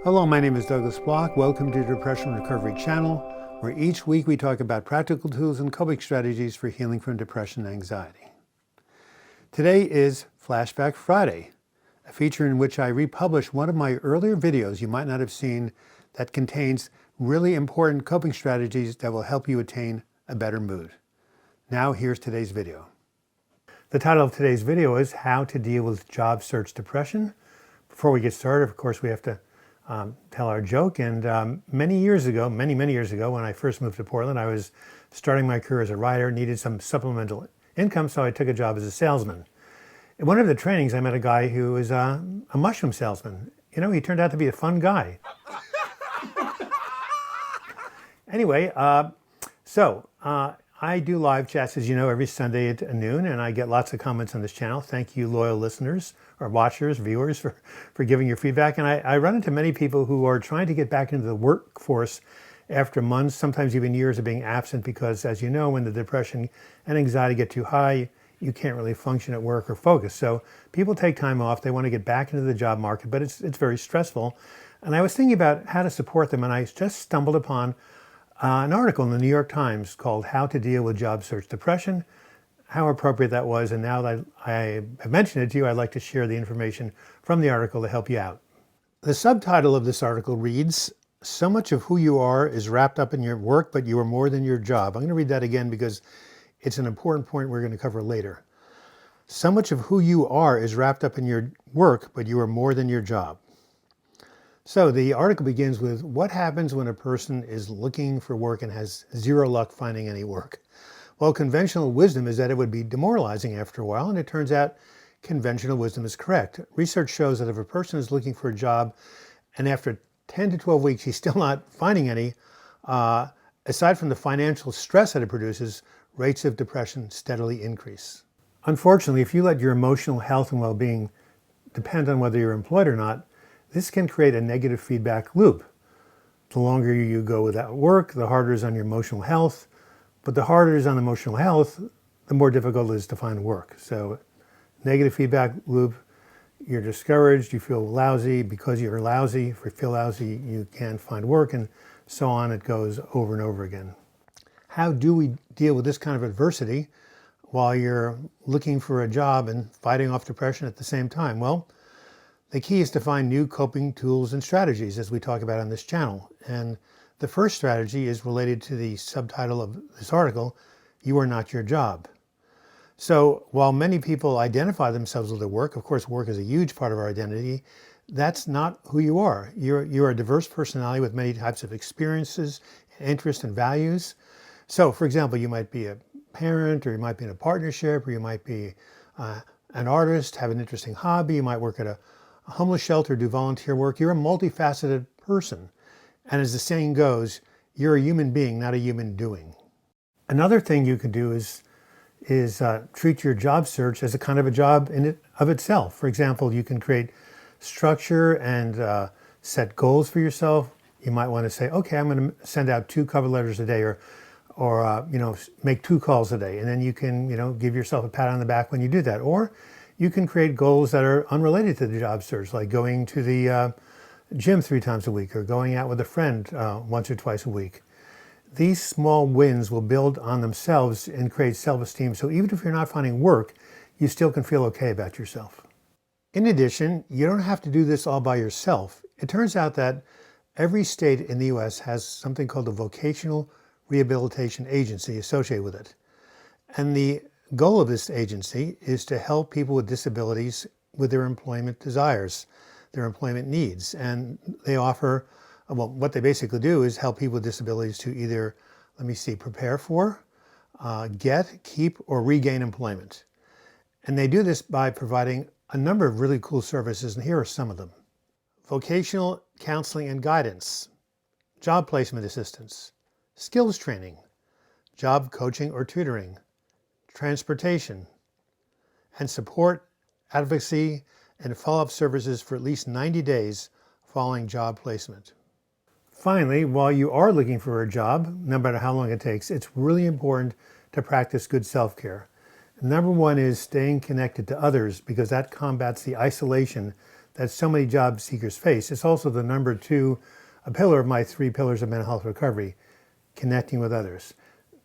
Hello, my name is Douglas Bloch. Welcome to the Depression Recovery channel, where each week we talk about practical tools and coping strategies for healing from depression and anxiety. Today is Flashback Friday, a feature in which I republish one of my earlier videos you might not have seen that contains really important coping strategies that will help you attain a better mood. Now here's today's video. The title of today's video is How to Deal with Job Search Depression. Before we get started, of course, we have to tell our joke. And many years ago, when I first moved to Portland, I was starting my career as a writer, needed some supplemental income, so I took a job as a salesman. In one of the trainings, I met a guy who was a mushroom salesman. You know, he turned out to be a fun guy. Anyway, I do live chats, as you know, every Sunday at noon, and I get lots of comments on this channel. Thank you, loyal listeners, or watchers, viewers, for giving your feedback. And I run into many people who are trying to get back into the workforce after months, sometimes even years of being absent, because, as you know, when the depression and anxiety get too high, you can't really function at work or focus. So people take time off. They want to get back into the job market, but it's very stressful. And I was thinking about how to support them, and I just stumbled upon an article in the New York Times called How to Deal with Job Search Depression, how appropriate that was. And now that I have mentioned it to you, I'd like to share the information from the article to help you out. The subtitle of this article reads, "So much of who you are is wrapped up in your work, but you are more than your job." I'm going to read that again because it's an important point we're going to cover later. So much of who you are is wrapped up in your work, but you are more than your job. So the article begins with, what happens when a person is looking for work and has zero luck finding any work? Well, conventional wisdom is that it would be demoralizing after a while, and it turns out conventional wisdom is correct. Research shows that if a person is looking for a job and after 10 to 12 weeks he's still not finding any, aside from the financial stress that it produces, rates of depression steadily increase. Unfortunately, if you let your emotional health and well-being depend on whether you're employed or not, this can create a negative feedback loop. The longer you go without work, the harder it is on your emotional health. But the harder it is on emotional health, the more difficult it is to find work. So negative feedback loop, you're discouraged, you feel lousy. Because you're lousy, if you feel lousy, you can't find work, and so on. It goes over and over again. How do we deal with this kind of adversity while you're looking for a job and fighting off depression at the same time? Well, the key is to find new coping tools and strategies, as we talk about on this channel. And the first strategy is related to the subtitle of this article, You Are Not Your Job. So while many people identify themselves with their work, of course, work is a huge part of our identity, that's not who you are. You're a diverse personality with many types of experiences, interests, and values. So, for example, you might be a parent, or you might be in a partnership, or you might be an artist, have an interesting hobby, you might work at a homeless shelter, do volunteer work. You're a multifaceted person. And as the saying goes, you're a human being, not a human doing. Another thing you can do is treat your job search as a kind of a job in it of itself. For example, you can create structure and set goals for yourself. You might want to say, okay, I'm going to send out 2 cover letters a day, or make 2 calls a day. And then you can, give yourself a pat on the back when you do that. Or you can create goals that are unrelated to the job search, like going to the gym 3 times a week, or going out with a friend once or twice a week. These small wins will build on themselves and create self-esteem. So even if you're not finding work, you still can feel okay about yourself. In addition, you don't have to do this all by yourself. It turns out that every state in the US has something called the Vocational Rehabilitation Agency associated with it. And the goal of this agency is to help people with disabilities with their employment desires, their employment needs. And they offer, well, what they basically do is help people with disabilities to either, prepare for, get, keep, or regain employment. And they do this by providing a number of really cool services, and here are some of them. Vocational counseling and guidance, job placement assistance, skills training, job coaching or tutoring, transportation, and support, advocacy, and follow-up services for at least 90 days following job placement. Finally, while you are looking for a job, no matter how long it takes, it's really important to practice good self-care. Number one is staying connected to others, because that combats the isolation that so many job seekers face. It's also the number 2, a pillar of my 3 pillars of mental health recovery, connecting with others.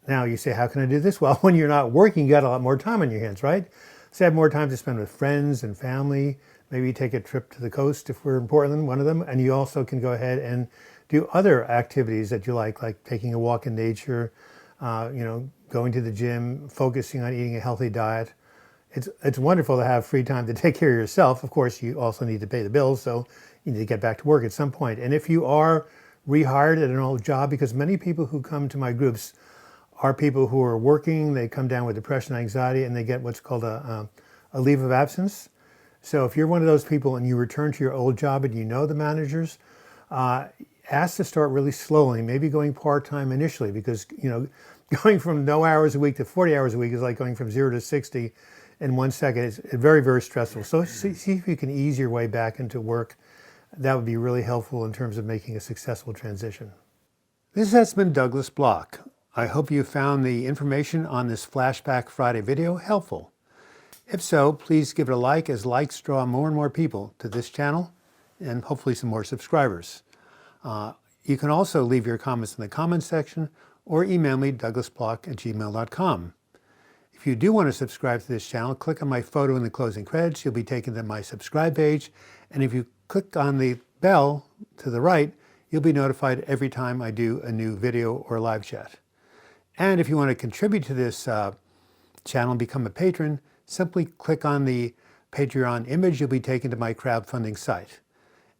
Now you say, how can I do this? Well, when you're not working, you got a lot more time on your hands, right? So have more time to spend with friends and family. Maybe take a trip to the coast if we're in Portland, one of them. And you also can go ahead and do other activities that you like taking a walk in nature, going to the gym, focusing on eating a healthy diet. It's wonderful to have free time to take care of yourself. Of course, you also need to pay the bills, so you need to get back to work at some point. And if you are rehired at an old job, because many people who come to my groups are people who are working, they come down with depression, anxiety, and they get what's called a leave of absence. So if you're one of those people and you return to your old job and you know the managers, ask to start really slowly, maybe going part-time initially, because going from no hours a week to 40 hours a week is like going from 0 to 60 in 1 second. It's very, very stressful. So see if you can ease your way back into work. That would be really helpful in terms of making a successful transition. This has been Douglas Bloch. I hope you found the information on this Flashback Friday video helpful. If so, please give it a like, as likes draw more and more people to this channel and hopefully some more subscribers. You can also leave your comments in the comments section or email me, douglasbloch@gmail.com. If you do want to subscribe to this channel, click on my photo in the closing credits. You'll be taken to my subscribe page. And if you click on the bell to the right, you'll be notified every time I do a new video or live chat. And if you want to contribute to this channel and become a patron, simply click on the Patreon image. You'll be taken to my crowdfunding site.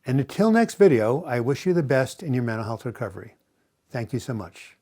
And until next video, I wish you the best in your mental health recovery. Thank you so much.